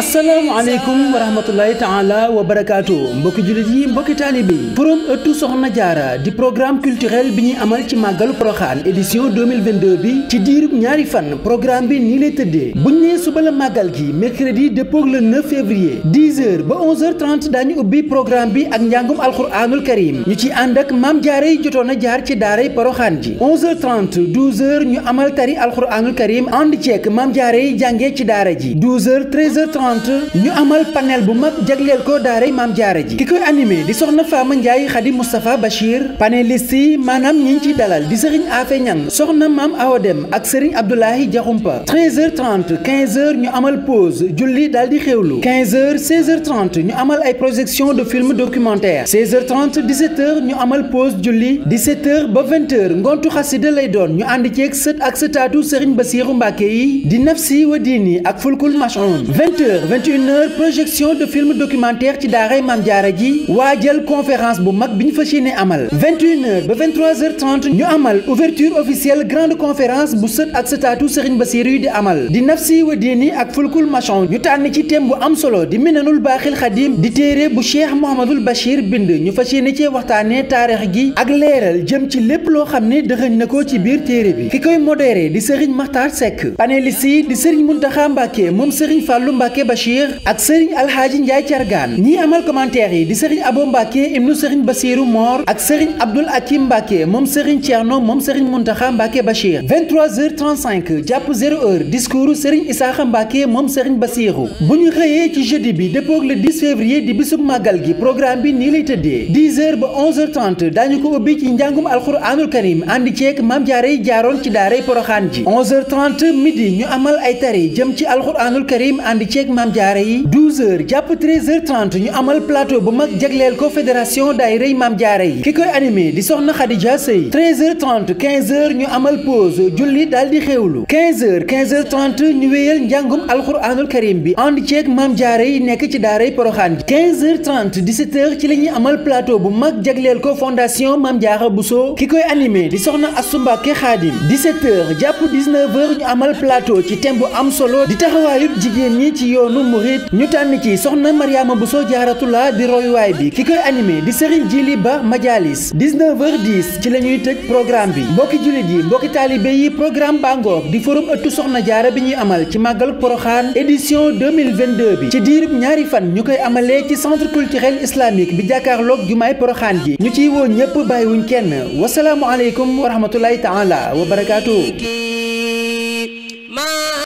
asalaamaaleykum wa rahmatulahi taala wa barakaatu mbokki jullit yi mbokki taalibe yi forum ëttu Soxna Jaara di programme culturel bi ñuy amal ci màggalu Poroxaan édition 2022 bi ci diirub ñaari fan programme bi nii lay tëddee buñ nee suba la màggal gi mercredi dëppoog le 9 février 10h ba 11h30 daañu ubbi programme bi ak njàngum alxuraanul karim ñu ci ànd ak maam jaara yi jotoon a jaar ci daaray Poroxaan ji 11h30 12h ñu amal tari alxuraanul karim ànd ceek maam jaara yi jàngee ci daara ji 12h 13h30 ñu amal panel bu mag jagleel ko daaray maam jaara ji ki koy animé di soxna Fama Ndiaye Khady Moustapha Bachir panéliste yi maanaam ñi ngi ciy dalal di sëriñ Afe Ñang soxna maam Awa Dem ak sëriñ Abdoulahi Diakhoumpa 13h30 15h ñu amal pause julli daal di xewlu 15h 16h30 ñu amal ay projection de film documentaire 16h30 17h ñu amal pause julli 17h ba 20h ngontu xasida lay doon ñu ànd ceeg sët ak sëtaatu sëriñ Basiiru Mbàkke yi di nafsi wa diini ak fulkul mash'un 20h 21h projection de film documentaire ci daaray Maam Jaara ji waajal conférence bu mag bi ñu fas yéene amal 21h ba 23h30 ñu amal ouverture officielle grande conférence bu sët ak sëtaatu Serigne Bassirou yi di amal di nafsi wa diini ak fulkul mash'un ñu tànn ci thème bu am solo di minanul baaxil xadim di téere bu Cheikh Mouhamadul Bachir bind ñu fas yéene cee waxtaanee taarix gi ak leeral jëm ci lépp loo xam ne dëxëñ na ko ci biir téere bi ki koy modéré di Serigne Makhtar Seck panéliste yi di Serigne Mountakha Mbacké moom Serigne Fallou Mbacké Bachir ak Serigne Alhaaji Ndiaye Thiargane ñii amal commentaire yi di Serigne Abo Mbacké ibnu Serigne Bassirou Mor ak Serigne Abdoul Hakim Mbacké moom Serigne Thierno moom Serigne Mountakha Mbacké Bachir 23h35 jàpp 0h discours Serigne Issakha Mbacké moom Serigne Bassirou bu ñu xëyee ci jeudi bi dëppoog le 10 février di bisub màggal gi programme bi nii lay tëddee 10h ba 11h30 daañu ko ubbi ci njàngum alxuraanul karim àndi ceek maam jaara yi jaaroon ci daaray Poroxaan ji 11h30 midi ñu amal ay tari jëm ci alxuraanul karim àndi ceeg maam jaara yi 12h jàpp 13h30 ñu amal plateau bu mag jagleel ko fédération daayira maam jaara yi ki koy animé di soxna Khadija Sey 13h30 15h ñu amal pause julli daal di xewlu 15h30 ñu wéyal njàngum alxuraanul karim bi ànd ceeg maam jaara yi nekk ci daaray Poroxaan ji 15h30 17h ci la ñuy amal plateau bu mag jagleel ko fondation maam jaara Bousso ki koy animé di soxna Astou Mbacké Khadim 17h jàpp 19h ñu amal plateau ci thème bu am solo di taxawaayub jigéen ñi ci yoonu murit ñu tànn ci soxna Mariama Bousso Jaaratullah di royuwaay bi ki koy animé di Serigne Djili Ba Majalis 19h10 ci la ñuy tëj programme bi mbokki jullit yi mbokki taalibe yi programme bangoog di forum ëttu Soxna Jaara bi ñuy amal ci màggalu Poroxaan édition 2022 bi ci diirub ñaari fan ñu koy amalee ci centre culturel islamique bi jàkkaarloog jumaay Poroxaan ji ñu ciy woo ñëpp bàyyiwuñ kenn wasalaamu aleykum wa rahmatullahi taala wa barakaatu